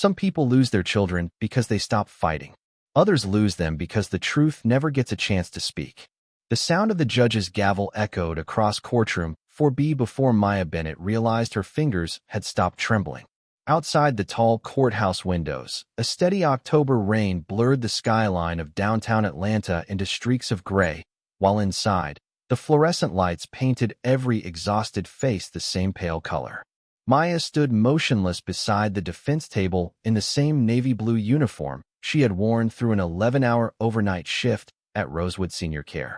Some people lose their children because they stop fighting. Others lose them because the truth never gets a chance to speak. The sound of the judge's gavel echoed across courtroom 4B before Maya Bennett realized her fingers had stopped trembling. Outside the tall courthouse windows, a steady October rain blurred the skyline of downtown Atlanta into streaks of gray, while inside, the fluorescent lights painted every exhausted face the same pale color. Maya stood motionless beside the defense table in the same navy blue uniform she had worn through an 11-hour overnight shift at Rosewood Senior Care.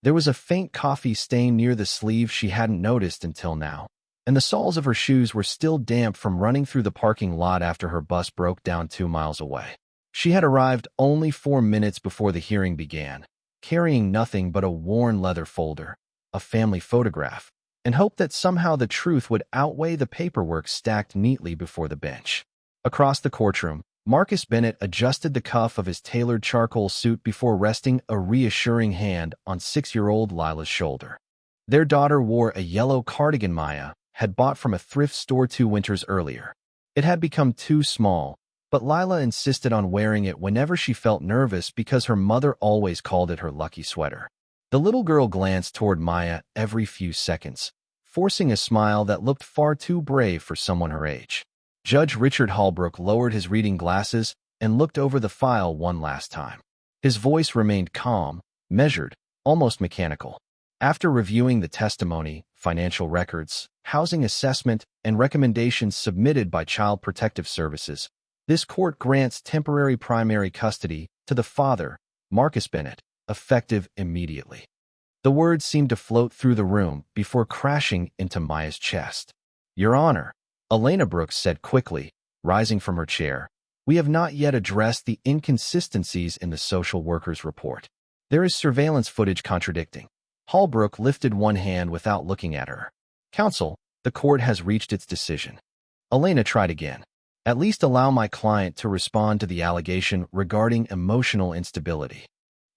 There was a faint coffee stain near the sleeve she hadn't noticed until now, and the soles of her shoes were still damp from running through the parking lot after her bus broke down 2 miles away. She had arrived only 4 minutes before the hearing began, carrying nothing but a worn leather folder, a family photograph, and hoped that somehow the truth would outweigh the paperwork stacked neatly before the bench. Across the courtroom, Marcus Bennett adjusted the cuff of his tailored charcoal suit before resting a reassuring hand on 6-year-old Lila's shoulder. Their daughter wore a yellow cardigan Maya had bought from a thrift store 2 winters earlier. It had become too small, but Lila insisted on wearing it whenever she felt nervous because her mother always called it her lucky sweater. The little girl glanced toward Maya every few seconds, forcing a smile that looked far too brave for someone her age. Judge Richard Holbrook lowered his reading glasses and looked over the file one last time. His voice remained calm, measured, almost mechanical. After reviewing the testimony, financial records, housing assessment, and recommendations submitted by Child Protective Services, this court grants temporary primary custody to the father, Marcus Bennett, effective immediately. The words seemed to float through the room before crashing into Maya's chest. Your Honor, Elena Brooks said quickly, rising from her chair, we have not yet addressed the inconsistencies in the social worker's report. There is surveillance footage contradicting. Holbrook lifted one hand without looking at her. Counsel, the court has reached its decision. Elena tried again. At least allow my client to respond to the allegation regarding emotional instability.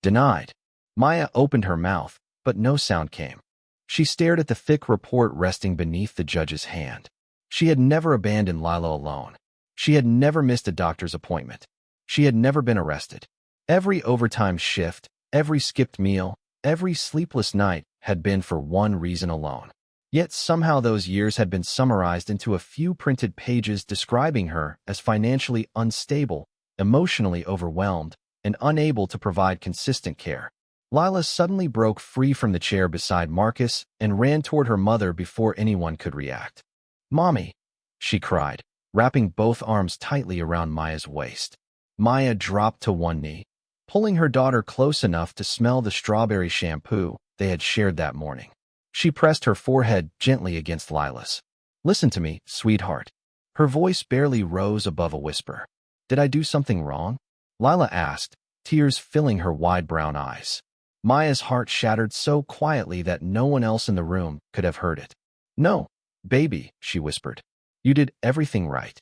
Denied. Maya opened her mouth, but no sound came. She stared at the thick report resting beneath the judge's hand. She had never abandoned Lila alone. She had never missed a doctor's appointment. She had never been arrested. Every overtime shift, every skipped meal, every sleepless night had been for one reason alone. Yet somehow those years had been summarized into a few printed pages describing her as financially unstable, emotionally overwhelmed, and unable to provide consistent care. Lila suddenly broke free from the chair beside Marcus and ran toward her mother before anyone could react. Mommy, she cried, wrapping both arms tightly around Maya's waist. Maya dropped to one knee, pulling her daughter close enough to smell the strawberry shampoo they had shared that morning. She pressed her forehead gently against Lila's. Listen to me, sweetheart. Her voice barely rose above a whisper. Did I do something wrong? Lila asked, tears filling her wide brown eyes. Maya's heart shattered so quietly that no one else in the room could have heard it. No, baby, she whispered. You did everything right.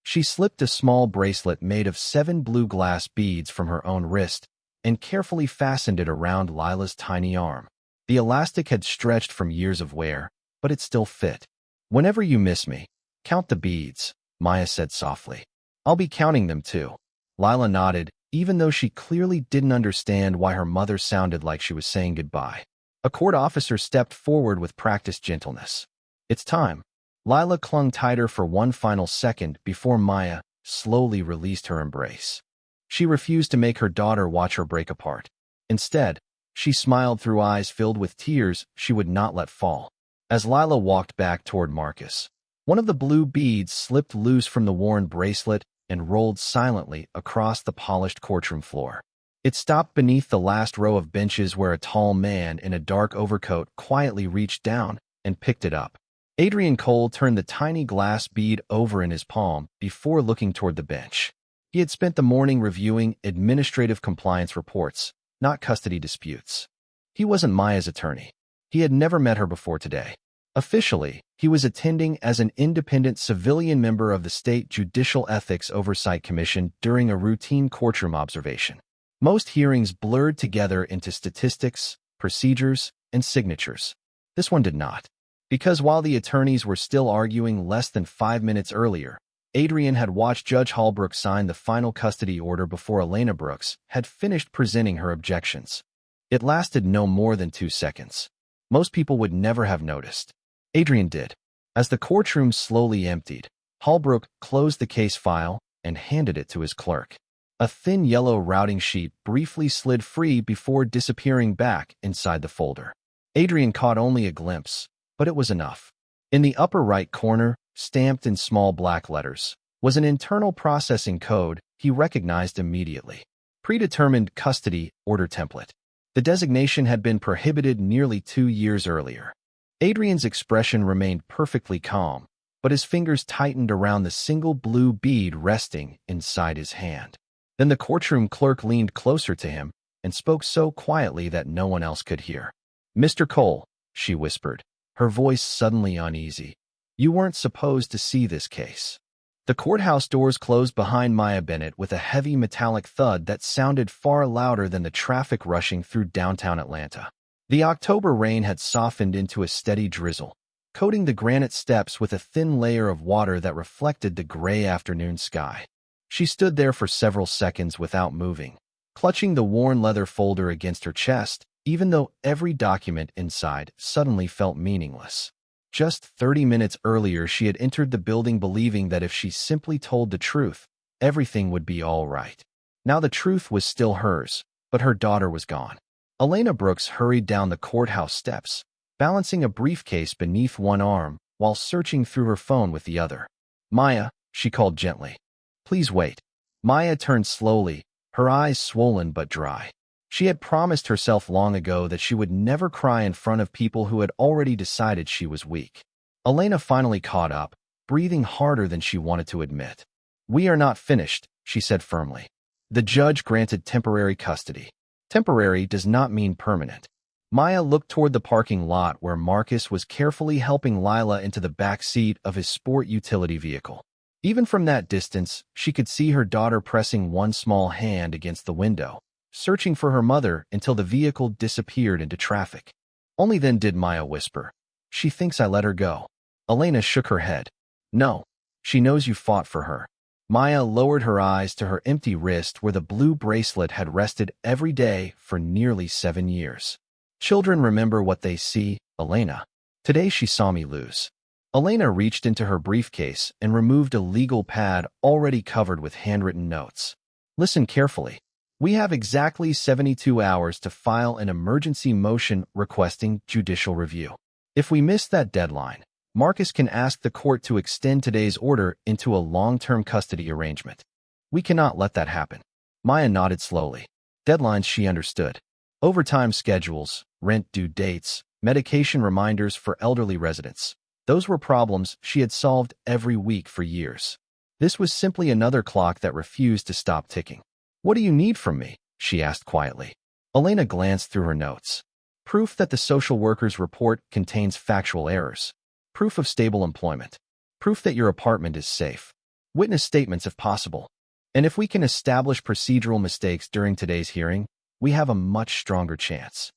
She slipped a small bracelet made of 7 blue glass beads from her own wrist and carefully fastened it around Lila's tiny arm. The elastic had stretched from years of wear, but it still fit. Whenever you miss me, count the beads, Maya said softly. I'll be counting them too. Lila nodded, even though she clearly didn't understand why her mother sounded like she was saying goodbye. A court officer stepped forward with practiced gentleness. It's time. Lila clung tighter for one final second before Maya slowly released her embrace. She refused to make her daughter watch her break apart. Instead, she smiled through eyes filled with tears she would not let fall. As Lila walked back toward Marcus, one of the blue beads slipped loose from the worn bracelet and rolled silently across the polished courtroom floor. It stopped beneath the last row of benches where a tall man in a dark overcoat quietly reached down and picked it up. Adrian Cole turned the tiny glass bead over in his palm before looking toward the bench. He had spent the morning reviewing administrative compliance reports, not custody disputes. He wasn't Maya's attorney. He had never met her before today. Officially, he was attending as an independent civilian member of the State Judicial Ethics Oversight Commission during a routine courtroom observation. Most hearings blurred together into statistics, procedures, and signatures. This one did not. Because while the attorneys were still arguing less than 5 minutes earlier, Adrian had watched Judge Holbrook sign the final custody order before Elena Brooks had finished presenting her objections. It lasted no more than 2 seconds. Most people would never have noticed. Adrian did. As the courtroom slowly emptied, Holbrook closed the case file and handed it to his clerk. A thin yellow routing sheet briefly slid free before disappearing back inside the folder. Adrian caught only a glimpse, but it was enough. In the upper right corner, stamped in small black letters, was an internal processing code he recognized immediately. Predetermined custody order template. The designation had been prohibited nearly 2 years earlier. Adrian's expression remained perfectly calm, but his fingers tightened around the single blue bead resting inside his hand. Then the courtroom clerk leaned closer to him and spoke so quietly that no one else could hear. "Mr. Cole," she whispered, her voice suddenly uneasy, "you weren't supposed to see this case." The courthouse doors closed behind Maya Bennett with a heavy metallic thud that sounded far louder than the traffic rushing through downtown Atlanta. The October rain had softened into a steady drizzle, coating the granite steps with a thin layer of water that reflected the gray afternoon sky. She stood there for several seconds without moving, clutching the worn leather folder against her chest, even though every document inside suddenly felt meaningless. Just 30 minutes earlier, she had entered the building believing that if she simply told the truth, everything would be all right. Now the truth was still hers, but her daughter was gone. Elena Brooks hurried down the courthouse steps, balancing a briefcase beneath one arm while searching through her phone with the other. "Maya," she called gently. "Please wait." Maya turned slowly, her eyes swollen but dry. She had promised herself long ago that she would never cry in front of people who had already decided she was weak. Elena finally caught up, breathing harder than she wanted to admit. "We are not finished," she said firmly. "The judge granted temporary custody. Temporary does not mean permanent." Maya looked toward the parking lot where Marcus was carefully helping Lila into the back seat of his sport utility vehicle. Even from that distance, she could see her daughter pressing one small hand against the window, searching for her mother until the vehicle disappeared into traffic. Only then did Maya whisper, "She thinks I let her go." Elena shook her head. "No, she knows you fought for her." Maya lowered her eyes to her empty wrist where the blue bracelet had rested every day for nearly 7 years. "Children remember what they see, Elena. Today she saw me lose." Elena reached into her briefcase and removed a legal pad already covered with handwritten notes. "Listen carefully. We have exactly 72 hours to file an emergency motion requesting judicial review. If we miss that deadline, Marcus can ask the court to extend today's order into a long-term custody arrangement. We cannot let that happen." Maya nodded slowly. Deadlines she understood. Overtime schedules, rent due dates, medication reminders for elderly residents. Those were problems she had solved every week for years. This was simply another clock that refused to stop ticking. "What do you need from me?" she asked quietly. Elena glanced through her notes. "Proof that the social worker's report contains factual errors. Proof of stable employment. Proof that your apartment is safe. Witness statements if possible. And if we can establish procedural mistakes during today's hearing, we have a much stronger chance."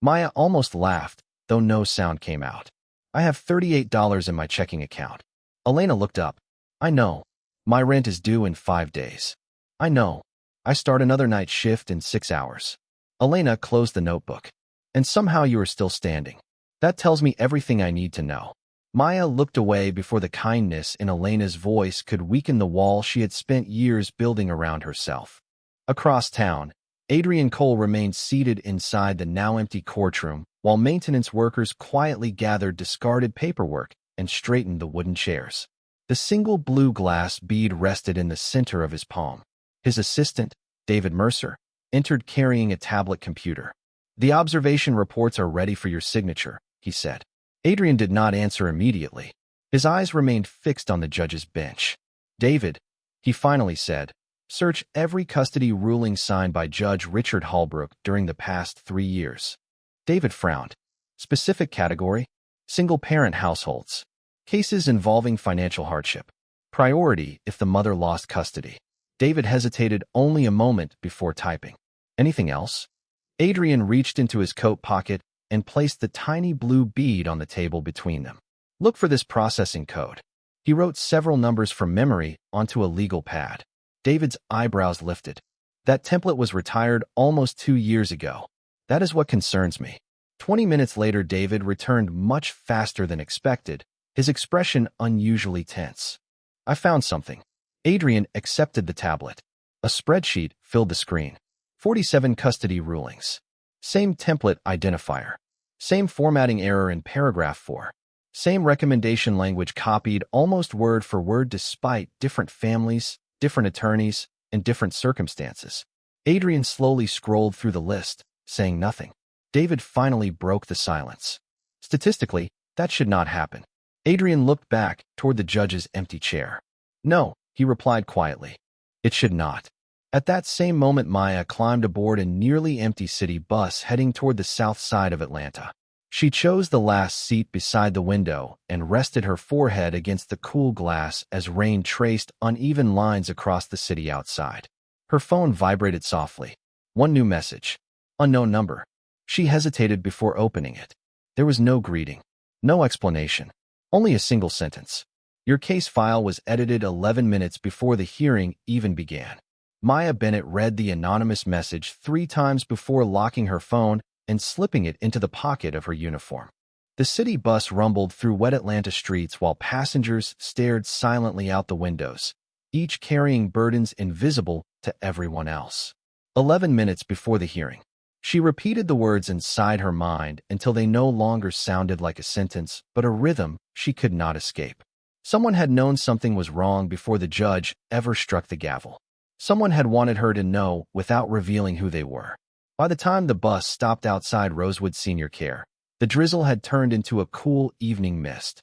Maya almost laughed, though no sound came out. "I have $38 in my checking account." Elena looked up. "I know. My rent is due in 5 days. I know. I start another night shift in 6 hours." Elena closed the notebook. "And somehow you are still standing. That tells me everything I need to know." Maya looked away before the kindness in Elena's voice could weaken the wall she had spent years building around herself. Across town, Adrian Cole remained seated inside the now-empty courtroom while maintenance workers quietly gathered discarded paperwork and straightened the wooden chairs. The single blue glass bead rested in the center of his palm. His assistant, David Mercer, entered carrying a tablet computer. "The observation reports are ready for your signature," he said. Adrian did not answer immediately. His eyes remained fixed on the judge's bench. "David," he finally said, "search every custody ruling signed by Judge Richard Holbrook during the past 3 years." David frowned. "Specific category? Single-parent households. Cases involving financial hardship. Priority if the mother lost custody." David hesitated only a moment before typing. "Anything else?" Adrian reached into his coat pocket and placed the tiny blue bead on the table between them. "Look for this processing code." He wrote several numbers from memory onto a legal pad. David's eyebrows lifted. That template was retired almost 2 years ago. That is what concerns me. 20 minutes later, David returned much faster than expected, his expression unusually tense. I found something. Adrian accepted the tablet. A spreadsheet filled the screen. 47 custody rulings. Same template identifier. Same formatting error in paragraph 4. Same recommendation language copied almost word for word despite different families, different attorneys, and different circumstances. Adrian slowly scrolled through the list, saying nothing. David finally broke the silence. Statistically, that should not happen. Adrian looked back toward the judge's empty chair. No, he replied quietly. It should not. At that same moment, Maya climbed aboard a nearly empty city bus heading toward the south side of Atlanta. She chose the last seat beside the window and rested her forehead against the cool glass as rain traced uneven lines across the city outside. Her phone vibrated softly. One new message. Unknown number. She hesitated before opening it. There was no greeting, no explanation, only a single sentence. Your case file was edited 11 minutes before the hearing even began. Maya Bennett read the anonymous message 3 times before locking her phone and slipping it into the pocket of her uniform. The city bus rumbled through wet Atlanta streets while passengers stared silently out the windows, each carrying burdens invisible to everyone else. 11 minutes before the hearing. She repeated the words inside her mind until they no longer sounded like a sentence, but a rhythm she could not escape. Someone had known something was wrong before the judge ever struck the gavel. Someone had wanted her to know without revealing who they were. By the time the bus stopped outside Rosewood Senior Care, the drizzle had turned into a cool evening mist.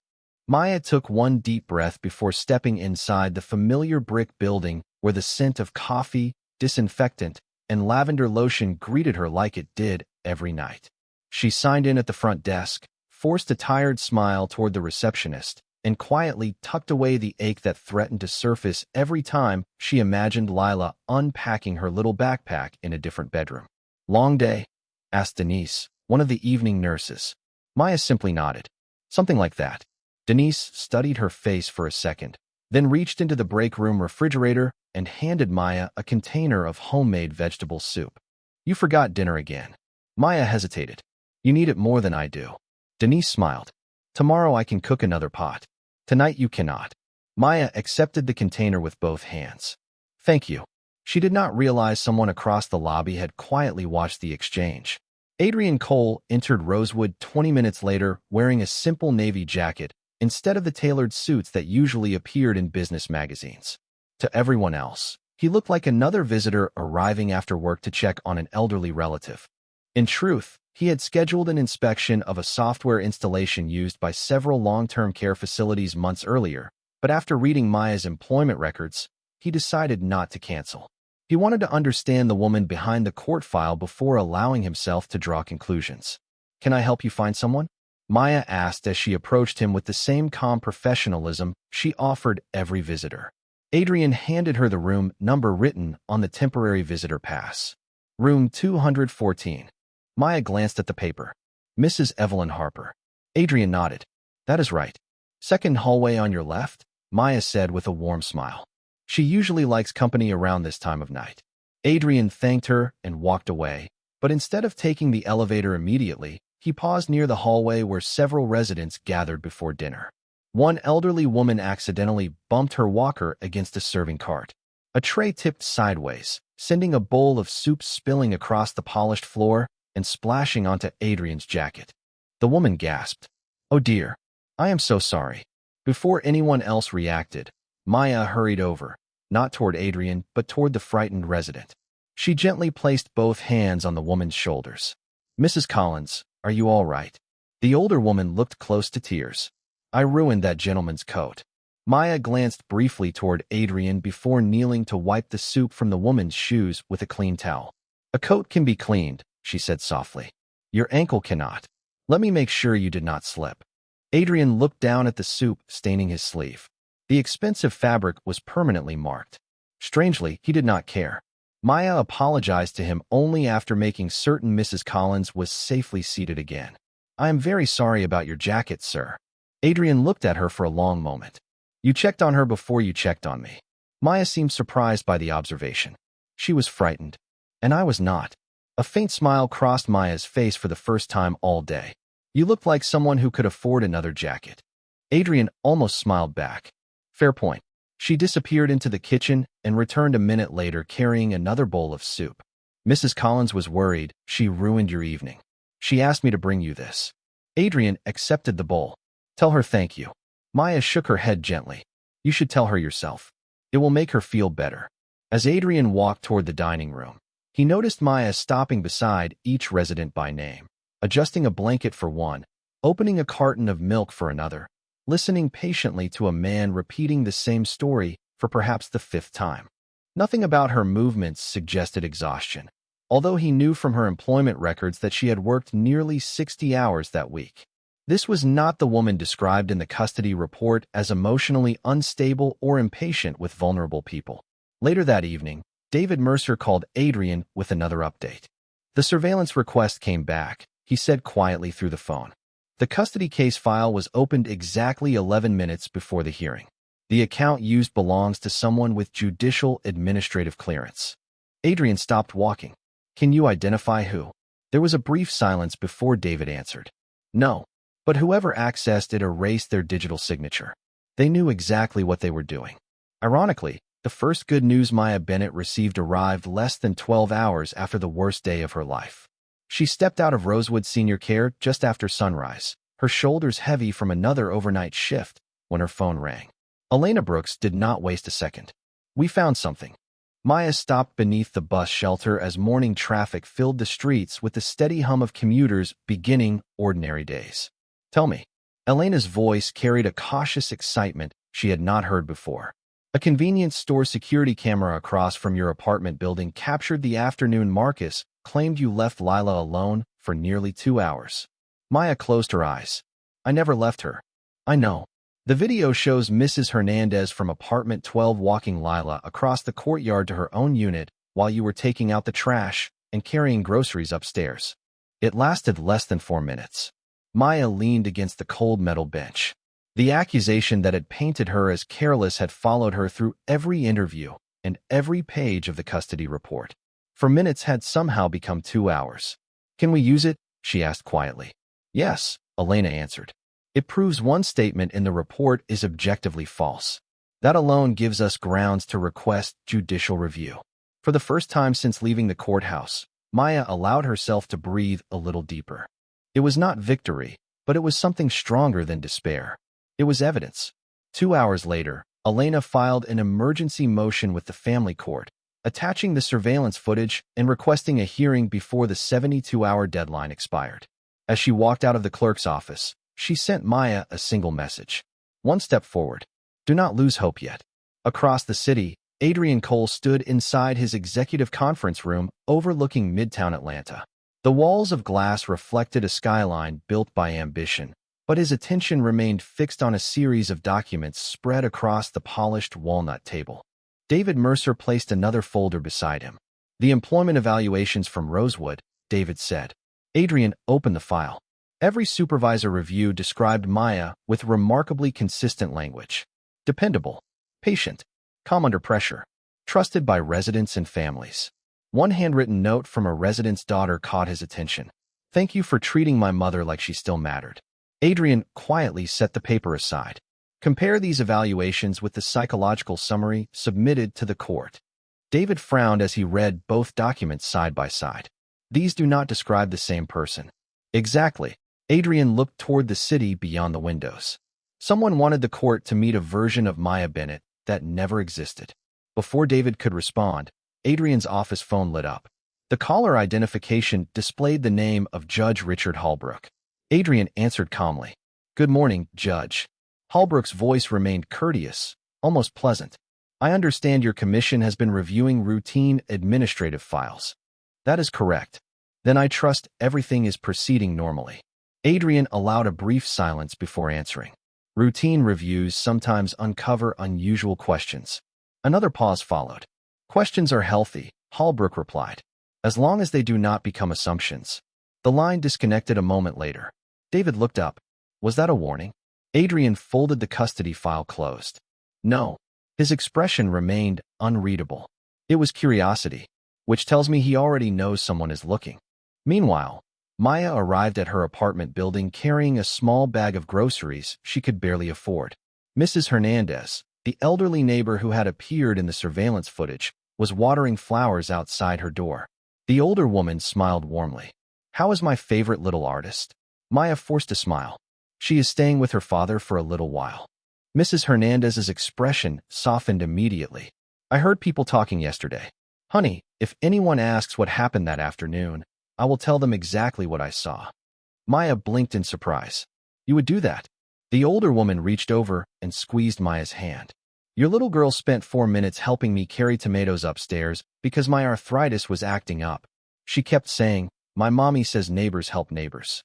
Maya took one deep breath before stepping inside the familiar brick building where the scent of coffee, disinfectant, and lavender lotion greeted her like it did every night. She signed in at the front desk, forced a tired smile toward the receptionist, and quietly tucked away the ache that threatened to surface every time she imagined Lila unpacking her little backpack in a different bedroom. Long day? Asked Denise, one of the evening nurses. Maya simply nodded. Something like that. Denise studied her face for a second, then reached into the break room refrigerator and handed Maya a container of homemade vegetable soup. You forgot dinner again. Maya hesitated. You need it more than I do. Denise smiled. Tomorrow I can cook another pot. Tonight you cannot. Maya accepted the container with both hands. Thank you. She did not realize someone across the lobby had quietly watched the exchange. Adrian Cole entered Rosewood 20 minutes later wearing a simple navy jacket instead of the tailored suits that usually appeared in business magazines. To everyone else, he looked like another visitor arriving after work to check on an elderly relative. In truth, he had scheduled an inspection of a software installation used by several long-term care facilities months earlier, but after reading Maya's employment records, he decided not to cancel. He wanted to understand the woman behind the court file before allowing himself to draw conclusions. Can I help you find someone? Maya asked as she approached him with the same calm professionalism she offered every visitor. Adrian handed her the room number written on the temporary visitor pass. Room 214. Maya glanced at the paper. Mrs. Evelyn Harper. Adrian nodded. That is right. Second hallway on your left, Maya said with a warm smile. She usually likes company around this time of night. Adrian thanked her and walked away, but instead of taking the elevator immediately, he paused near the hallway where several residents gathered before dinner. One elderly woman accidentally bumped her walker against a serving cart. A tray tipped sideways, sending a bowl of soup spilling across the polished floor and splashing onto Adrian's jacket. The woman gasped. Oh dear, I am so sorry. Before anyone else reacted, Maya hurried over, not toward Adrian, but toward the frightened resident. She gently placed both hands on the woman's shoulders. Mrs. Collins, are you all right? The older woman looked close to tears. I ruined that gentleman's coat. Maya glanced briefly toward Adrian before kneeling to wipe the soup from the woman's shoes with a clean towel. A coat can be cleaned, she said softly. Your ankle cannot. Let me make sure you did not slip. Adrian looked down at the soup staining his sleeve. The expensive fabric was permanently marked. Strangely, he did not care. Maya apologized to him only after making certain Mrs. Collins was safely seated again. I am very sorry about your jacket, sir. Adrian looked at her for a long moment. You checked on her before you checked on me. Maya seemed surprised by the observation. She was frightened. And I was not. A faint smile crossed Maya's face for the first time all day. You looked like someone who could afford another jacket. Adrian almost smiled back. Fair point. She disappeared into the kitchen and returned a minute later carrying another bowl of soup. Mrs. Collins was worried. She ruined your evening. She asked me to bring you this. Adrian accepted the bowl. Tell her thank you. Maya shook her head gently. You should tell her yourself. It will make her feel better. As Adrian walked toward the dining room, he noticed Maya stopping beside each resident by name, adjusting a blanket for one, opening a carton of milk for another, listening patiently to a man repeating the same story for perhaps the 5th time. Nothing about her movements suggested exhaustion, although he knew from her employment records that she had worked nearly 60 hours that week. This was not the woman described in the custody report as emotionally unstable or impatient with vulnerable people. Later that evening, David Mercer called Adrian with another update. The surveillance request came back, he said quietly through the phone. The custody case file was opened exactly 11 minutes before the hearing. The account used belongs to someone with judicial administrative clearance. Adrian stopped walking. Can you identify who? There was a brief silence before David answered. No. But whoever accessed it erased their digital signature. They knew exactly what they were doing. Ironically, the first good news Maya Bennett received arrived less than 12 hours after the worst day of her life. She stepped out of Rosewood Senior Care just after sunrise, her shoulders heavy from another overnight shift, when her phone rang. Elena Brooks did not waste a second. We found something. Maya stopped beneath the bus shelter as morning traffic filled the streets with the steady hum of commuters beginning ordinary days. Tell me. Elena's voice carried a cautious excitement she had not heard before. A convenience store security camera across from your apartment building captured the afternoon Marcus claimed you left Lila alone for nearly 2 hours. Maya closed her eyes. I never left her. I know. The video shows Mrs. Hernandez from apartment 12 walking Lila across the courtyard to her own unit while you were taking out the trash and carrying groceries upstairs. It lasted less than 4 minutes. Maya leaned against the cold metal bench. The accusation that had painted her as careless had followed her through every interview and every page of the custody report. For minutes had somehow become 2 hours. Can we use it? She asked quietly. Yes, Elena answered. It proves one statement in the report is objectively false. That alone gives us grounds to request judicial review. For the first time since leaving the courthouse, Maya allowed herself to breathe a little deeper. It was not victory, but it was something stronger than despair. It was evidence. 2 hours later, Elena filed an emergency motion with the family court, attaching the surveillance footage and requesting a hearing before the 72-hour deadline expired. As she walked out of the clerk's office, she sent Maya a single message. One step forward. Do not lose hope yet. Across the city, Adrian Cole stood inside his executive conference room overlooking Midtown Atlanta. The walls of glass reflected a skyline built by ambition, but his attention remained fixed on a series of documents spread across the polished walnut table. David Mercer placed another folder beside him. The employment evaluations from Rosewood, David said. Adrian opened the file. Every supervisor review described Maya with remarkably consistent language. Dependable, patient, calm under pressure, trusted by residents and families. One handwritten note from a resident's daughter caught his attention. Thank you for treating my mother like she still mattered. Adrian quietly set the paper aside. Compare these evaluations with the psychological summary submitted to the court. David frowned as he read both documents side by side. These do not describe the same person. Exactly. Adrian looked toward the city beyond the windows. Someone wanted the court to meet a version of Maya Bennett that never existed. Before David could respond, Adrian's office phone lit up. The caller identification displayed the name of Judge Richard Holbrook. Adrian answered calmly. Good morning, Judge. Holbrook's voice remained courteous, almost pleasant. I understand your commission has been reviewing routine administrative files. That is correct. Then I trust everything is proceeding normally. Adrian allowed a brief silence before answering. Routine reviews sometimes uncover unusual questions. Another pause followed. Questions are healthy, Holbrook replied, as long as they do not become assumptions. The line disconnected a moment later. David looked up. Was that a warning? Adrian folded the custody file closed. No. His expression remained unreadable. It was curiosity, which tells me he already knows someone is looking. Meanwhile, Maya arrived at her apartment building carrying a small bag of groceries she could barely afford. Mrs. Hernandez, the elderly neighbor who had appeared in the surveillance footage, was watering flowers outside her door. The older woman smiled warmly. "How is my favorite little artist?" Maya forced a smile. "She is staying with her father for a little while." Mrs. Hernandez's expression softened immediately. "I heard people talking yesterday. Honey, if anyone asks what happened that afternoon, I will tell them exactly what I saw." Maya blinked in surprise. "You would do that?" The older woman reached over and squeezed Maya's hand. "Your little girl spent 4 minutes helping me carry tomatoes upstairs because my arthritis was acting up. She kept saying, 'My mommy says neighbors help neighbors.'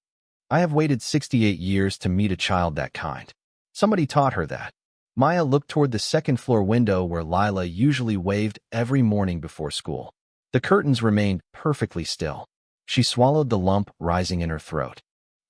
I have waited 68 years to meet a child that kind. Somebody taught her that." Maya looked toward the second-floor window where Lila usually waved every morning before school. The curtains remained perfectly still. She swallowed the lump rising in her throat.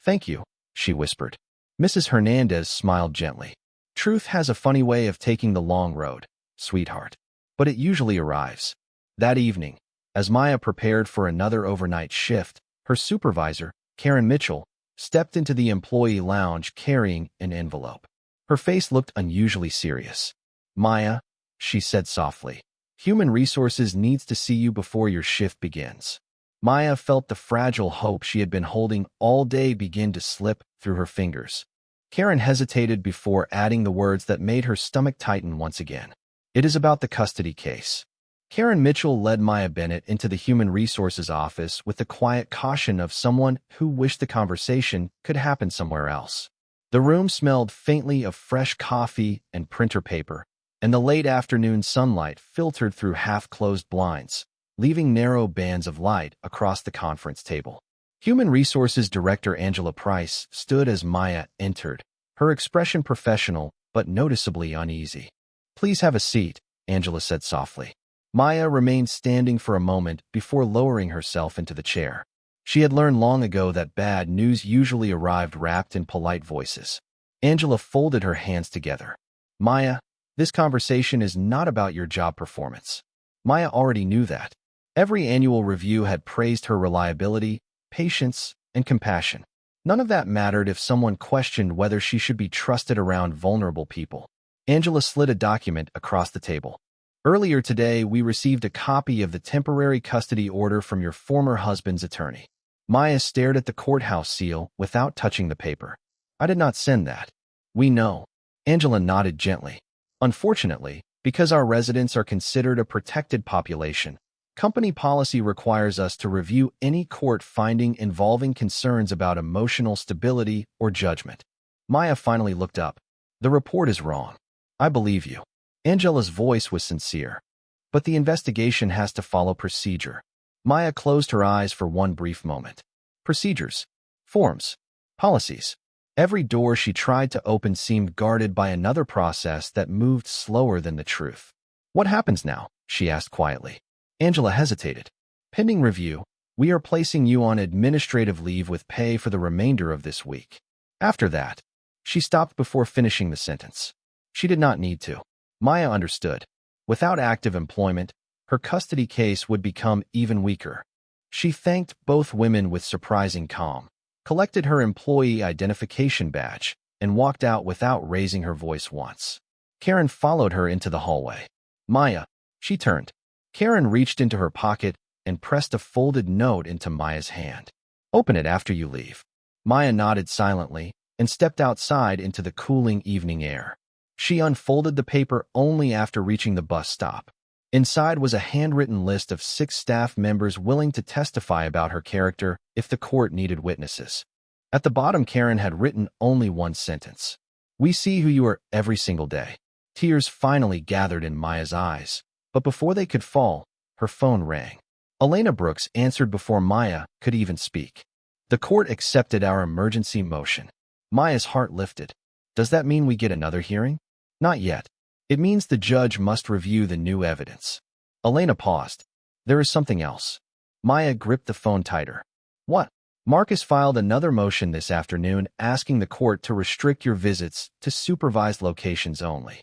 "Thank you," she whispered. Mrs. Hernandez smiled gently. "Truth has a funny way of taking the long road, sweetheart. But it usually arrives." That evening, as Maya prepared for another overnight shift, her supervisor, Karen Mitchell, stepped into the employee lounge carrying an envelope. Her face looked unusually serious. "Maya," she said softly, "Human Resources needs to see you before your shift begins." Maya felt the fragile hope she had been holding all day begin to slip through her fingers. Karen hesitated before adding the words that made her stomach tighten once again. "It is about the custody case." Karen Mitchell led Maya Bennett into the Human Resources office with the quiet caution of someone who wished the conversation could happen somewhere else. The room smelled faintly of fresh coffee and printer paper, and the late afternoon sunlight filtered through half-closed blinds, leaving narrow bands of light across the conference table. Human Resources Director Angela Price stood as Maya entered, her expression professional but noticeably uneasy. "Please have a seat," Angela said softly. Maya remained standing for a moment before lowering herself into the chair. She had learned long ago that bad news usually arrived wrapped in polite voices. Angela folded her hands together. "Maya, this conversation is not about your job performance." Maya already knew that. Every annual review had praised her reliability, patience, and compassion. None of that mattered if someone questioned whether she should be trusted around vulnerable people. Angela slid a document across the table. "Earlier today, we received a copy of the temporary custody order from your former husband's attorney." Maya stared at the courthouse seal without touching the paper. "I did not send that." "We know." Angela nodded gently. "Unfortunately, because our residents are considered a protected population, company policy requires us to review any court finding involving concerns about emotional stability or judgment." Maya finally looked up. "The report is wrong. I believe you." Angela's voice was sincere. "But the investigation has to follow procedure." Maya closed her eyes for one brief moment. Procedures, forms, policies. Every door she tried to open seemed guarded by another process that moved slower than the truth. "What happens now?" she asked quietly. Angela hesitated. "Pending review, we are placing you on administrative leave with pay for the remainder of this week. After that," she stopped before finishing the sentence. She did not need to. Maya understood. Without active employment, her custody case would become even weaker. She thanked both women with surprising calm, collected her employee identification badge, and walked out without raising her voice once. Karen followed her into the hallway. "Maya," she turned. Karen reached into her pocket and pressed a folded note into Maya's hand. "Open it after you leave." Maya nodded silently and stepped outside into the cooling evening air. She unfolded the paper only after reaching the bus stop. Inside was a handwritten list of 6 staff members willing to testify about her character if the court needed witnesses. At the bottom, Karen had written only one sentence. "We see who you are every single day." Tears finally gathered in Maya's eyes. But before they could fall, her phone rang. Elena Brooks answered before Maya could even speak. "The court accepted our emergency motion." Maya's heart lifted. "Does that mean we get another hearing?" "Not yet. It means the judge must review the new evidence." Elena paused. "There is something else." Maya gripped the phone tighter. "What?" "Marcus filed another motion this afternoon asking the court to restrict your visits to supervised locations only.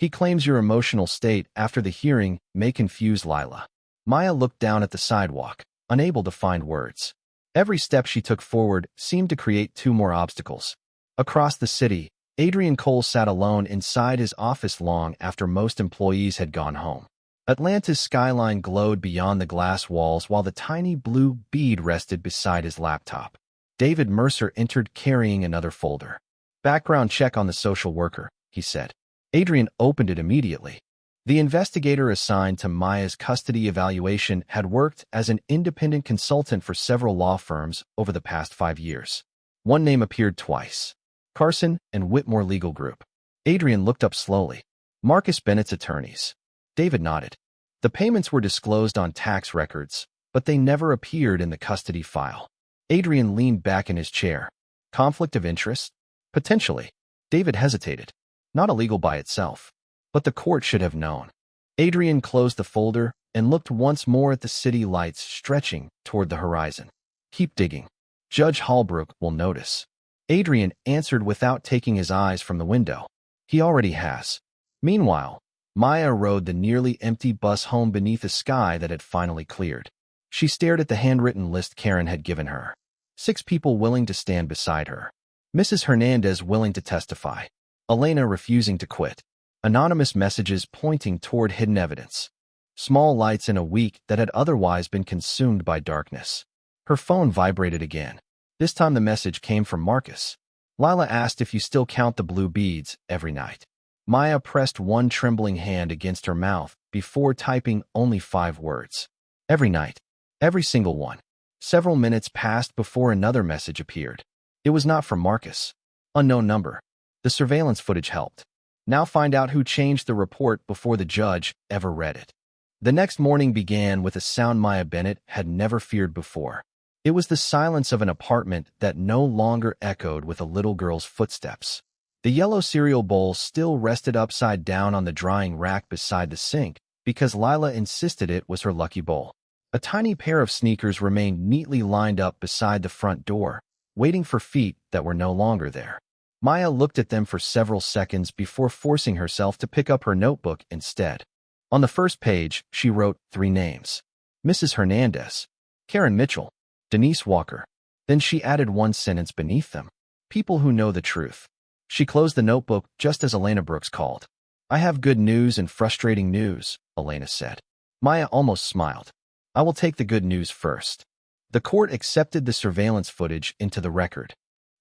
He claims your emotional state after the hearing may confuse Lila. Maya looked down at the sidewalk, unable to find words. Every step she took forward seemed to create two more obstacles. Across the city, Adrian Cole sat alone inside his office long after most employees had gone home. Atlanta's skyline glowed beyond the glass walls while the tiny blue bead rested beside his laptop. David Mercer entered carrying another folder. "Background check on the social worker," he said. Adrian opened it immediately. The investigator assigned to Maya's custody evaluation had worked as an independent consultant for several law firms over the past 5 years. One name appeared twice: Carson and Whitmore Legal Group. Adrian looked up slowly. Marcus Bennett's attorneys. David nodded. The payments were disclosed on tax records, but they never appeared in the custody file. Adrian leaned back in his chair. Conflict of interest? Potentially. David hesitated. Not illegal by itself, but the court should have known. Adrian closed the folder and looked once more at the city lights stretching toward the horizon. "Keep digging. Judge Holbrook will notice." Adrian answered without taking his eyes from the window. "He already has." Meanwhile, Maya rode the nearly empty bus home beneath a sky that had finally cleared. She stared at the handwritten list Karen had given her. 6 people willing to stand beside her. Mrs. Hernandez willing to testify. Elena refusing to quit. Anonymous messages pointing toward hidden evidence. Small lights in a week that had otherwise been consumed by darkness. Her phone vibrated again. This time the message came from Marcus. "Lila asked if you still count the blue beads every night." Maya pressed one trembling hand against her mouth before typing only 5 words. "Every night. Every single one." Several minutes passed before another message appeared. It was not from Marcus. Unknown number. The surveillance footage helped. Now find out who changed the report before the judge ever read it. The next morning began with a sound Maya Bennett had never feared before. It was the silence of an apartment that no longer echoed with a little girl's footsteps. The yellow cereal bowl still rested upside down on the drying rack beside the sink because Lila insisted it was her lucky bowl. A tiny pair of sneakers remained neatly lined up beside the front door, waiting for feet that were no longer there. Maya looked at them for several seconds before forcing herself to pick up her notebook instead. On the first page, she wrote 3 names. Mrs. Hernandez, Karen Mitchell, Denise Walker. Then she added one sentence beneath them. People who know the truth. She closed the notebook just as Elena Brooks called. "I have good news and frustrating news," Elena said. Maya almost smiled. "I will take the good news first." The court accepted the surveillance footage into the record.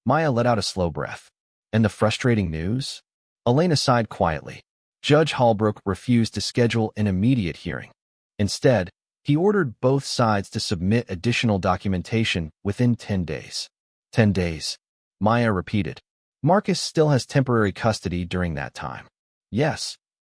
Maya let out a slow breath. "And the frustrating news?" Elena sighed quietly. Judge Holbrook refused to schedule an immediate hearing. Instead, he ordered both sides to submit additional documentation within 10 days. 10 days. Maya repeated. "Marcus still has temporary custody during that time." "Yes."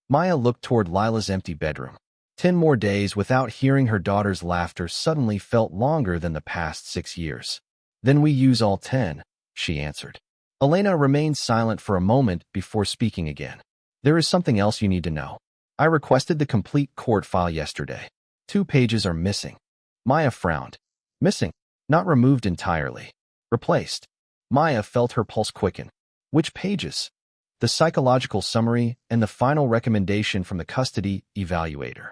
Maya looked toward Lila's empty bedroom. 10 more days without hearing her daughter's laughter suddenly felt longer than the past 6 years. "Then we use all 10, she answered. Elena remained silent for a moment before speaking again. "There is something else you need to know. I requested the complete court file yesterday. 2 pages are missing." Maya frowned. "Missing? Not removed entirely. Replaced." Maya felt her pulse quicken. "Which pages?" "The psychological summary and the final recommendation from the custody evaluator."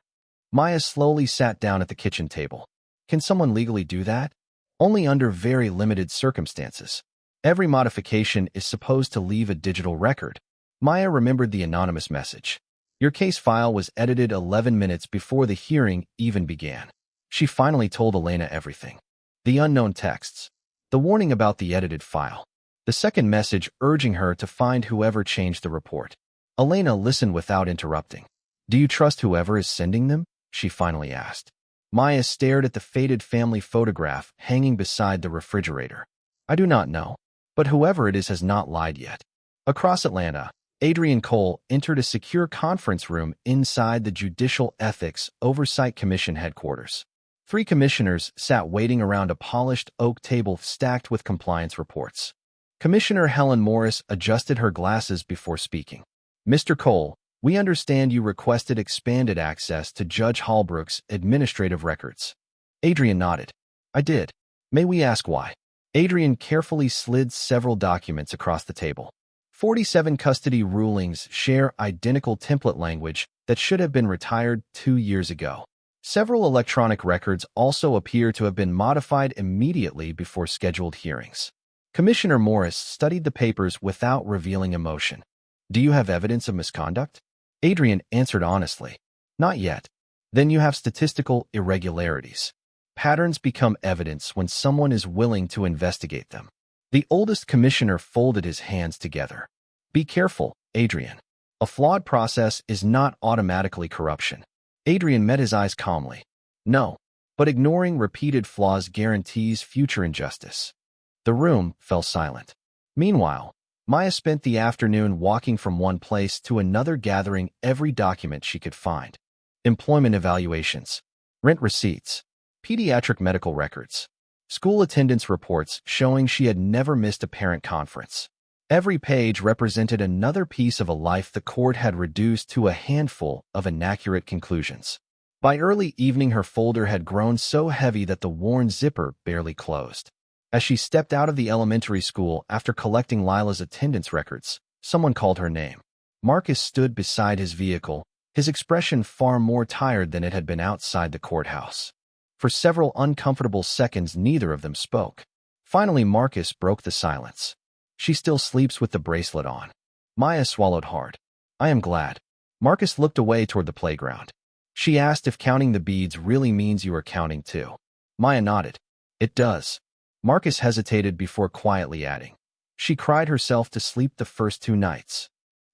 Maya slowly sat down at the kitchen table. "Can someone legally do that?" "Only under very limited circumstances. Every modification is supposed to leave a digital record." Maya remembered the anonymous message. "Your case file was edited 11 minutes before the hearing even began." She finally told Elena everything. The unknown texts. The warning about the edited file. The second message urging her to find whoever changed the report. Elena listened without interrupting. "Do you trust whoever is sending them?" she finally asked. Maya stared at the faded family photograph hanging beside the refrigerator. "I do not know. But whoever it is has not lied yet." Across Atlanta, Adrian Cole entered a secure conference room inside the Judicial Ethics Oversight Commission headquarters. 3 commissioners sat waiting around a polished oak table stacked with compliance reports. Commissioner Helen Morris adjusted her glasses before speaking. "Mr. Cole, we understand you requested expanded access to Judge Holbrook's administrative records." Adrian nodded. "I did. May we ask why?" Adrian carefully slid several documents across the table. 47 custody rulings share identical template language that should have been retired 2 years ago. Several electronic records also appear to have been modified immediately before scheduled hearings. Commissioner Morris studied the papers without revealing emotion. Do you have evidence of misconduct? Adrian answered honestly. Not yet. Then you have statistical irregularities. Patterns become evidence when someone is willing to investigate them. The oldest commissioner folded his hands together. Be careful, Adrian. A flawed process is not automatically corruption. Adrian met his eyes calmly. No, but ignoring repeated flaws guarantees future injustice. The room fell silent. Meanwhile, Maya spent the afternoon walking from one place to another, gathering every document she could find. Employment evaluations, rent receipts, pediatric medical records, school attendance reports showing she had never missed a parent conference. Every page represented another piece of a life the court had reduced to a handful of inaccurate conclusions. By early evening, her folder had grown so heavy that the worn zipper barely closed. As she stepped out of the elementary school after collecting Lila's attendance records, someone called her name. Marcus stood beside his vehicle, his expression far more tired than it had been outside the courthouse. For several uncomfortable seconds, neither of them spoke. Finally, Marcus broke the silence. She still sleeps with the bracelet on. Maya swallowed hard. I am glad. Marcus looked away toward the playground. She asked if counting the beads really means you are counting too. Maya nodded. It does. Marcus hesitated before quietly adding. She cried herself to sleep the first 2 nights.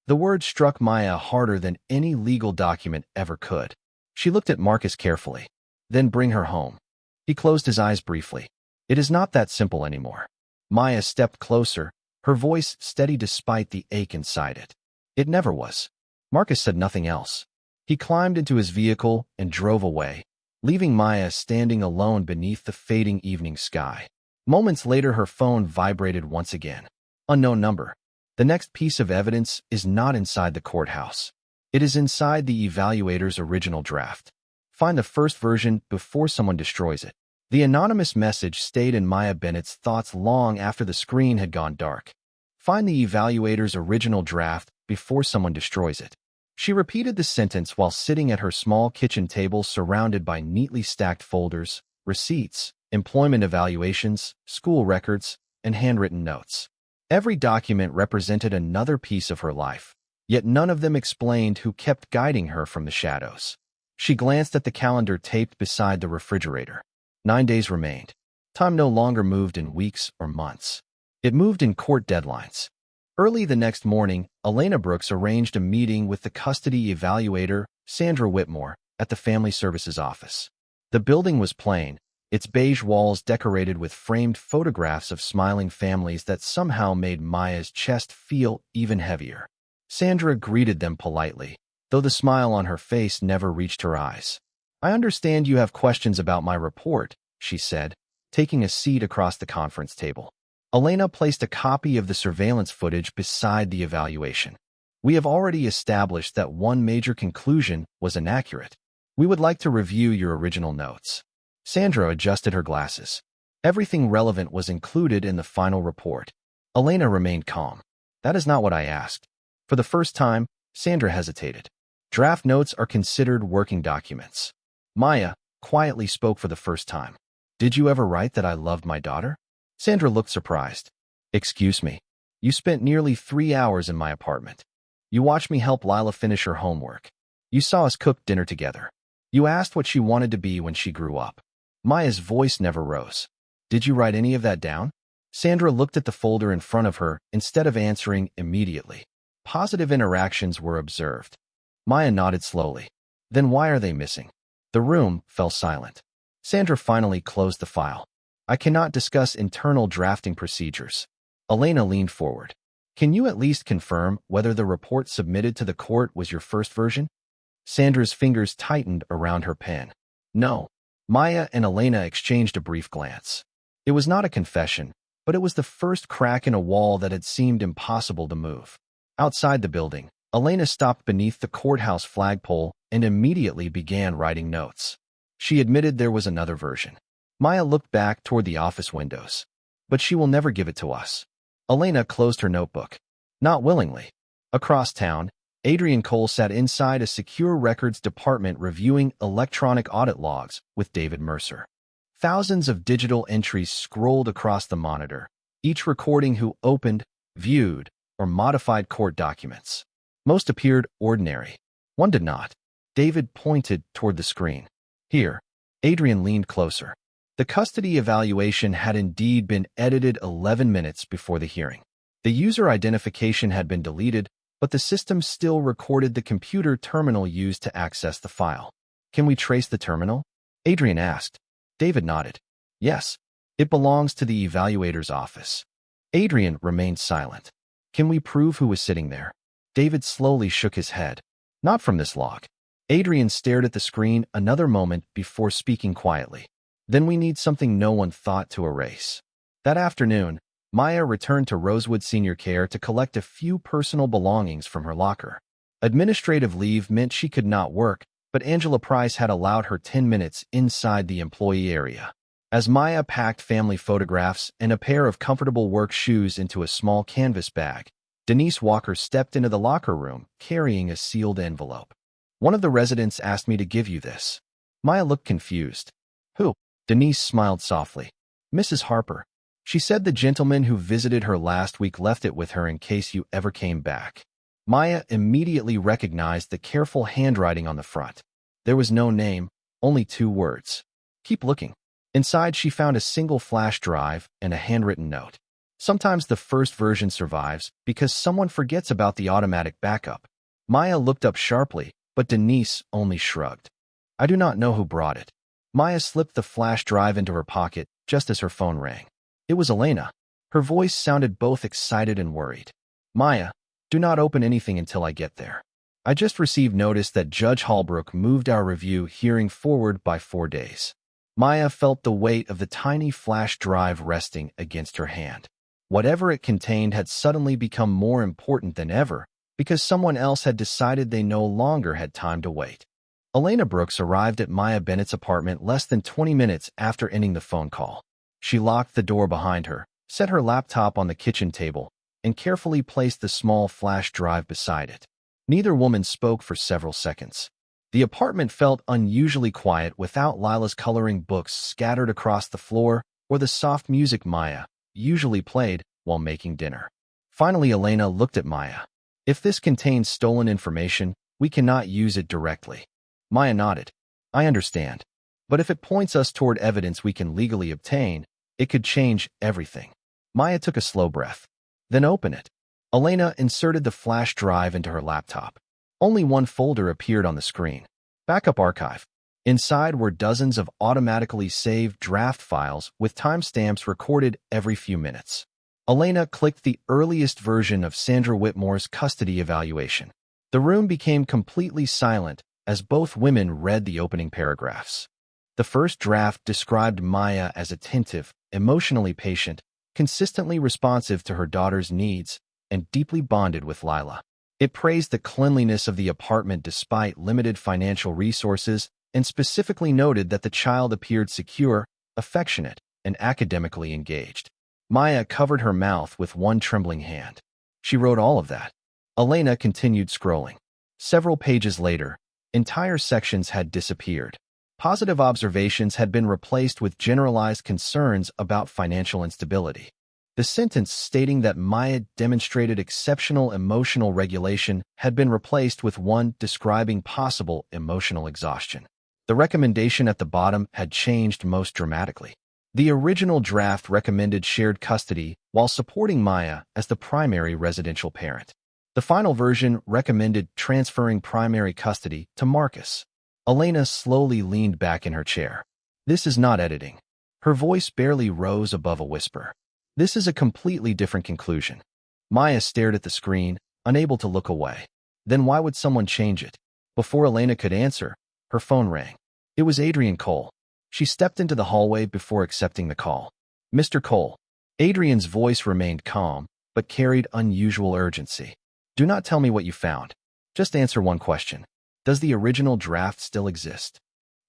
The word struck Maya harder than any legal document ever could. She looked at Marcus carefully. Then bring her home. He closed his eyes briefly. It is not that simple anymore. Maya stepped closer, her voice steady despite the ache inside it. It never was. Marcus said nothing else. He climbed into his vehicle and drove away, leaving Maya standing alone beneath the fading evening sky. Moments later, her phone vibrated once again. Unknown number. The next piece of evidence is not inside the courthouse. It is inside the evaluator's original draft. Find the first version before someone destroys it. The anonymous message stayed in Maya Bennett's thoughts long after the screen had gone dark. Find the evaluator's original draft before someone destroys it. She repeated the sentence while sitting at her small kitchen table surrounded by neatly stacked folders, receipts, employment evaluations, school records, and handwritten notes. Every document represented another piece of her life, yet none of them explained who kept guiding her from the shadows. She glanced at the calendar taped beside the refrigerator. 9 days remained. Time no longer moved in weeks or months. It moved in court deadlines. Early the next morning, Elena Brooks arranged a meeting with the custody evaluator, Sandra Whitmore, at the Family Services office. The building was plain, its beige walls decorated with framed photographs of smiling families that somehow made Maya's chest feel even heavier. Sandra greeted them politely, though the smile on her face never reached her eyes. I understand you have questions about my report, she said, taking a seat across the conference table. Elena placed a copy of the surveillance footage beside the evaluation. We have already established that one major conclusion was inaccurate. We would like to review your original notes. Sandra adjusted her glasses. Everything relevant was included in the final report. Elena remained calm. That is not what I asked. For the first time, Sandra hesitated. Draft notes are considered working documents. Maya quietly spoke for the first time. Did you ever write that I loved my daughter? Sandra looked surprised. Excuse me. You spent nearly 3 hours in my apartment. You watched me help Lila finish her homework. You saw us cook dinner together. You asked what she wanted to be when she grew up. Maya's voice never rose. Did you write any of that down? Sandra looked at the folder in front of her instead of answering immediately. Positive interactions were observed. Maya nodded slowly. Then why are they missing? The room fell silent. Sandra finally closed the file. I cannot discuss internal drafting procedures. Elena leaned forward. Can you at least confirm whether the report submitted to the court was your first version? Sandra's fingers tightened around her pen. No. Maya and Elena exchanged a brief glance. It was not a confession, but it was the first crack in a wall that had seemed impossible to move. Outside the building, Elena stopped beneath the courthouse flagpole and immediately began writing notes. She admitted there was another version. Maya looked back toward the office windows. But she will never give it to us. Elena closed her notebook. Not willingly. Across town, Adrian Cole sat inside a secure records department reviewing electronic audit logs with David Mercer. Thousands of digital entries scrolled across the monitor, each recording who opened, viewed, or modified court documents. Most appeared ordinary. One did not. David pointed toward the screen. Here. Adrian leaned closer. The custody evaluation had indeed been edited 11 minutes before the hearing. The user identification had been deleted, but the system still recorded the computer terminal used to access the file. Can we trace the terminal? Adrian asked. David nodded. Yes. It belongs to the evaluator's office. Adrian remained silent. Can we prove who was sitting there? David slowly shook his head. Not from this log. Adrian stared at the screen another moment before speaking quietly. Then we need something no one thought to erase. That afternoon, Maya returned to Rosewood Senior Care to collect a few personal belongings from her locker. Administrative leave meant she could not work, but Angela Price had allowed her 10 minutes inside the employee area. As Maya packed family photographs and a pair of comfortable work shoes into a small canvas bag, Denise Walker stepped into the locker room, carrying a sealed envelope. One of the residents asked me to give you this. Maya looked confused. Who? Denise smiled softly. Mrs. Harper. She said the gentleman who visited her last week left it with her in case you ever came back. Maya immediately recognized the careful handwriting on the front. There was no name, only 2 words. Keep looking. Inside, she found a single flash drive and a handwritten note. Sometimes the first version survives because someone forgets about the automatic backup. Maya looked up sharply, but Denise only shrugged. I do not know who brought it. Maya slipped the flash drive into her pocket just as her phone rang. It was Elena. Her voice sounded both excited and worried. Maya, do not open anything until I get there. I just received notice that Judge Holbrook moved our review hearing forward by 4 days. Maya felt the weight of the tiny flash drive resting against her hand. Whatever it contained had suddenly become more important than ever because someone else had decided they no longer had time to wait. Elena Brooks arrived at Maya Bennett's apartment less than 20 minutes after ending the phone call. She locked the door behind her, set her laptop on the kitchen table, and carefully placed the small flash drive beside it. Neither woman spoke for several seconds. The apartment felt unusually quiet without Lila's coloring books scattered across the floor or the soft music Maya usually played while making dinner. Finally, Elena looked at Maya. If this contains stolen information, we cannot use it directly. Maya nodded. I understand. But if it points us toward evidence we can legally obtain, it could change everything. Maya took a slow breath. Then open it. Elena inserted the flash drive into her laptop. Only one folder appeared on the screen. Backup archive. Inside were dozens of automatically saved draft files with timestamps recorded every few minutes. Elena clicked the earliest version of Sandra Whitmore's custody evaluation. The room became completely silent as both women read the opening paragraphs. The first draft described Maya as attentive, emotionally patient, consistently responsive to her daughter's needs, and deeply bonded with Lila. It praised the cleanliness of the apartment despite limited financial resources and specifically noted that the child appeared secure, affectionate, and academically engaged. Maya covered her mouth with one trembling hand. She wrote all of that. Elena continued scrolling. Several pages later, entire sections had disappeared. Positive observations had been replaced with generalized concerns about financial instability. The sentence stating that Maya demonstrated exceptional emotional regulation had been replaced with one describing possible emotional exhaustion. The recommendation at the bottom had changed most dramatically. The original draft recommended shared custody while supporting Maya as the primary residential parent. The final version recommended transferring primary custody to Marcus. Elena slowly leaned back in her chair. This is not editing. Her voice barely rose above a whisper. This is a completely different conclusion. Maya stared at the screen, unable to look away. Then why would someone change it? Before Elena could answer, her phone rang. It was Adrian Cole. She stepped into the hallway before accepting the call. Mr. Cole. Adrian's voice remained calm, but carried unusual urgency. Do not tell me what you found. Just answer one question. Does the original draft still exist?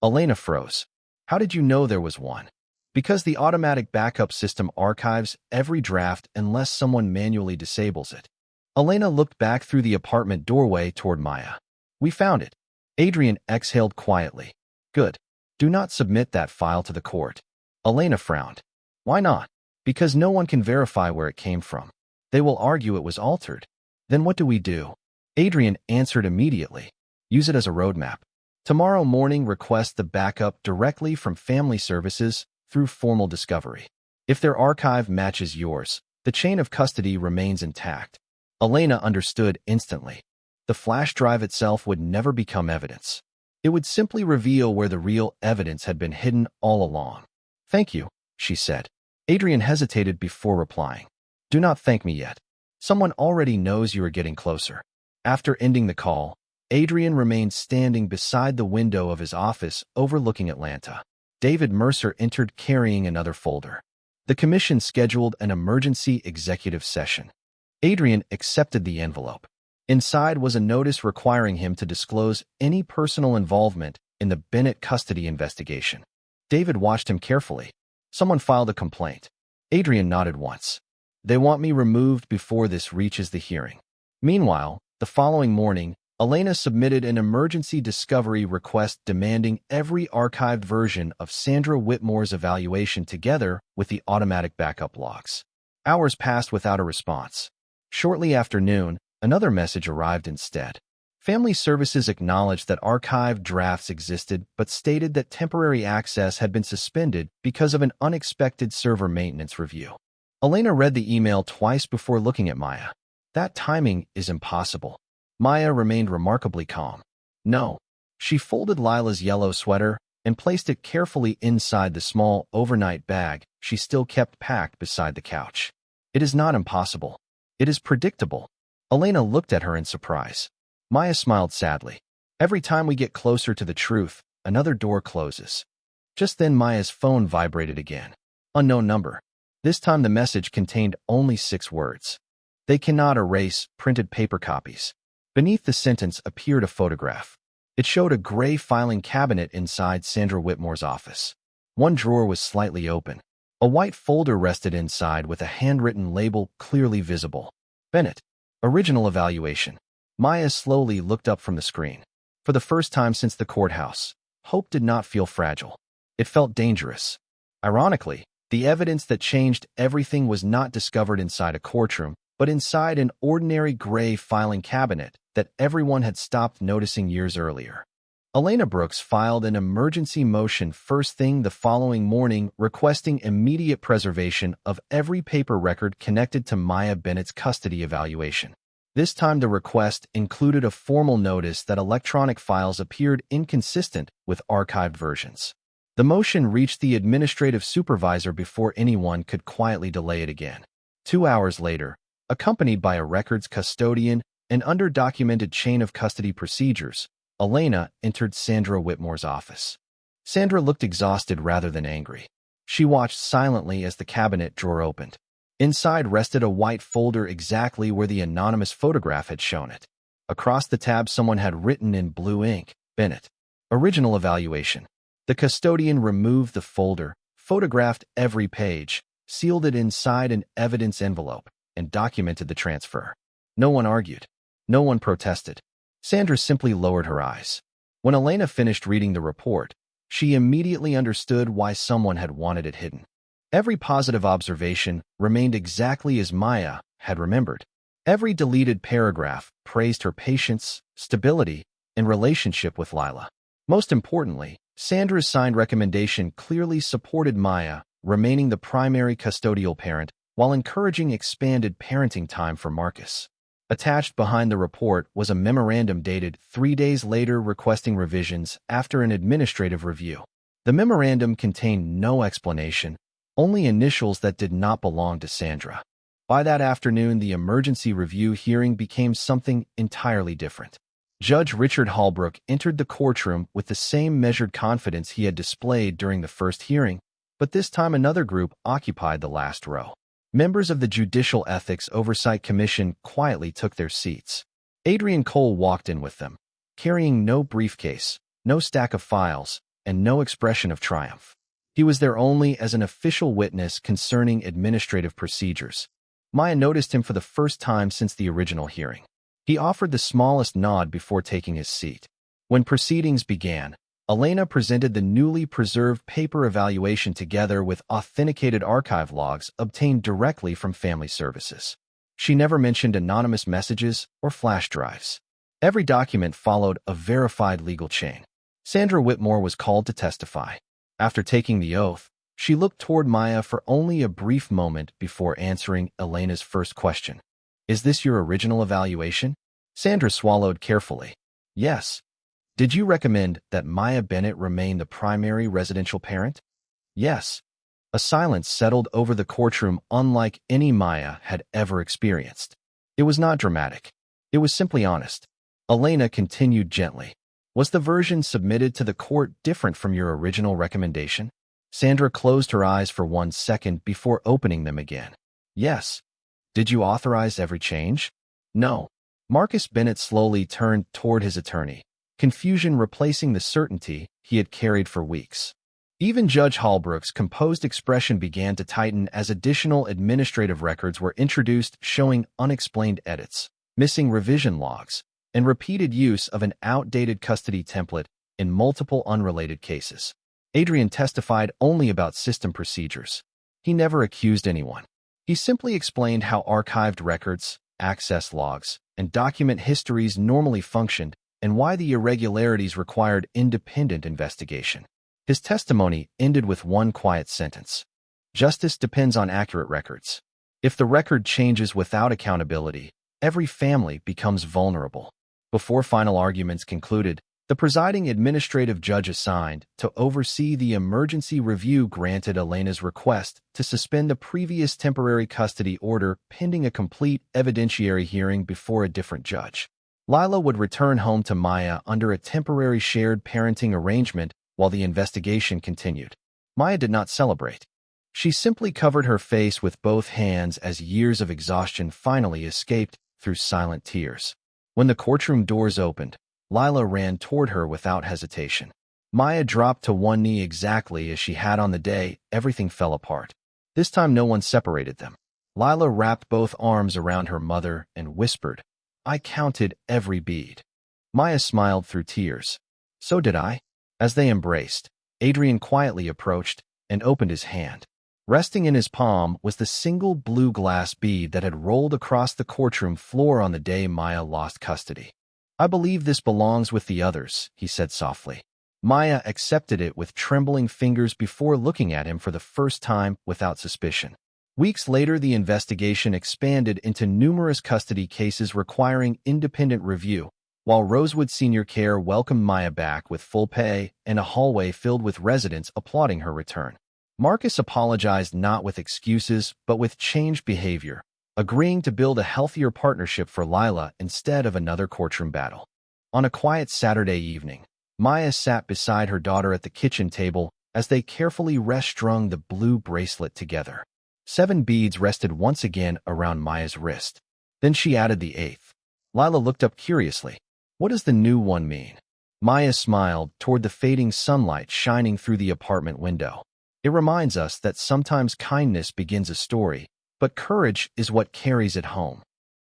Elena froze. How did you know there was one? Because the automatic backup system archives every draft unless someone manually disables it. Elena looked back through the apartment doorway toward Maya. We found it. Adrian exhaled quietly. Good. Do not submit that file to the court. Elena frowned. Why not? Because no one can verify where it came from. They will argue it was altered. Then what do we do? Adrian answered immediately. Use it as a roadmap. Tomorrow morning, request the backup directly from Family Services through formal discovery. If their archive matches yours, the chain of custody remains intact. Elena understood instantly. The flash drive itself would never become evidence. It would simply reveal where the real evidence had been hidden all along. Thank you, she said. Adrian hesitated before replying. Do not thank me yet. Someone already knows you are getting closer. After ending the call, Adrian remained standing beside the window of his office overlooking Atlanta. David Mercer entered carrying another folder. The commission scheduled an emergency executive session. Adrian accepted the envelope. Inside was a notice requiring him to disclose any personal involvement in the Bennett custody investigation. David watched him carefully. Someone filed a complaint. Adrian nodded once. They want me removed before this reaches the hearing. Meanwhile, the following morning, Elena submitted an emergency discovery request demanding every archived version of Sandra Whitmore's evaluation together with the automatic backup logs. Hours passed without a response. Shortly after noon, another message arrived instead. Family Services acknowledged that archived drafts existed but stated that temporary access had been suspended because of an unexpected server maintenance review. Elena read the email twice before looking at Maya. That timing is impossible. Maya remained remarkably calm. No. She folded Lila's yellow sweater and placed it carefully inside the small overnight bag she still kept packed beside the couch. It is not impossible. It is predictable. Elena looked at her in surprise. Maya smiled sadly. Every time we get closer to the truth, another door closes. Just then Maya's phone vibrated again. Unknown number. This time the message contained only 6 words. They cannot erase printed paper copies. Beneath the sentence appeared a photograph. It showed a gray filing cabinet inside Sandra Whitmore's office. One drawer was slightly open. A white folder rested inside with a handwritten label clearly visible. Bennett. Original evaluation. Maya slowly looked up from the screen. For the first time since the courthouse, hope did not feel fragile. It felt dangerous. Ironically, the evidence that changed everything was not discovered inside a courtroom, but inside an ordinary gray filing cabinet that everyone had stopped noticing years earlier. Elena Brooks filed an emergency motion first thing the following morning requesting immediate preservation of every paper record connected to Maya Bennett's custody evaluation. This time the request included a formal notice that electronic files appeared inconsistent with archived versions. The motion reached the administrative supervisor before anyone could quietly delay it again. 2 hours later, accompanied by a records custodian and under-documented chain of custody procedures, Elena entered Sandra Whitmore's office. Sandra looked exhausted rather than angry. She watched silently as the cabinet drawer opened. Inside rested a white folder exactly where the anonymous photograph had shown it. Across the tab someone had written in blue ink, Bennett. Original evaluation. The custodian removed the folder, photographed every page, sealed it inside an evidence envelope, and documented the transfer. No one argued. No one protested. Sandra simply lowered her eyes. When Elena finished reading the report, she immediately understood why someone had wanted it hidden. Every positive observation remained exactly as Maya had remembered. Every deleted paragraph praised her patience, stability, and relationship with Lila. Most importantly, Sandra's signed recommendation clearly supported Maya, remaining the primary custodial parent while encouraging expanded parenting time for Marcus. Attached behind the report was a memorandum dated 3 days later requesting revisions after an administrative review. The memorandum contained no explanation, only initials that did not belong to Sandra. By that afternoon, the emergency review hearing became something entirely different. Judge Richard Holbrook entered the courtroom with the same measured confidence he had displayed during the first hearing, but this time another group occupied the last row. Members of the Judicial Ethics Oversight Commission quietly took their seats. Adrian Cole walked in with them, carrying no briefcase, no stack of files, and no expression of triumph. He was there only as an official witness concerning administrative procedures. Maya noticed him for the first time since the original hearing. He offered the smallest nod before taking his seat. When proceedings began, Elena presented the newly preserved paper evaluation together with authenticated archive logs obtained directly from family services. She never mentioned anonymous messages or flash drives. Every document followed a verified legal chain. Sandra Whitmore was called to testify. After taking the oath, she looked toward Maya for only a brief moment before answering Elena's first question. "Is this your original evaluation?" Sandra swallowed carefully. "Yes." "Did you recommend that Maya Bennett remain the primary residential parent?" "Yes." A silence settled over the courtroom unlike any Maya had ever experienced. It was not dramatic. It was simply honest. Elena continued gently. "Was the version submitted to the court different from your original recommendation?" Sandra closed her eyes for 1 second before opening them again. "Yes." "Did you authorize every change?" "No." Marcus Bennett slowly turned toward his attorney, confusion replacing the certainty he had carried for weeks. Even Judge Holbrook's composed expression began to tighten as additional administrative records were introduced showing unexplained edits, missing revision logs, and repeated use of an outdated custody template in multiple unrelated cases. Adrian testified only about system procedures. He never accused anyone. He simply explained how archived records, access logs, and document histories normally functioned and why the irregularities required independent investigation. His testimony ended with one quiet sentence. "Justice depends on accurate records. If the record changes without accountability, every family becomes vulnerable." Before final arguments concluded, the presiding administrative judge assigned to oversee the emergency review granted Elena's request to suspend the previous temporary custody order pending a complete evidentiary hearing before a different judge. Lila would return home to Maya under a temporary shared parenting arrangement while the investigation continued. Maya did not celebrate. She simply covered her face with both hands as years of exhaustion finally escaped through silent tears. When the courtroom doors opened, Lila ran toward her without hesitation. Maya dropped to one knee exactly as she had on the day everything fell apart. This time no one separated them. Lila wrapped both arms around her mother and whispered, "I counted every bead." Maya smiled through tears. "So did I." As they embraced, Adrian quietly approached and opened his hand. Resting in his palm was the single blue glass bead that had rolled across the courtroom floor on the day Maya lost custody. "I believe this belongs with the others," he said softly. Maya accepted it with trembling fingers before looking at him for the first time without suspicion. Weeks later, the investigation expanded into numerous custody cases requiring independent review, while Rosewood Senior Care welcomed Maya back with full pay and a hallway filled with residents applauding her return. Marcus apologized not with excuses but with changed behavior, agreeing to build a healthier partnership for Lila instead of another courtroom battle. On a quiet Saturday evening, Maya sat beside her daughter at the kitchen table as they carefully rest-strung the blue bracelet together. 7 beads rested once again around Maya's wrist. Then she added the 8th. Lila looked up curiously. "What does the new one mean?" Maya smiled toward the fading sunlight shining through the apartment window. "It reminds us that sometimes kindness begins a story, but courage is what carries it home."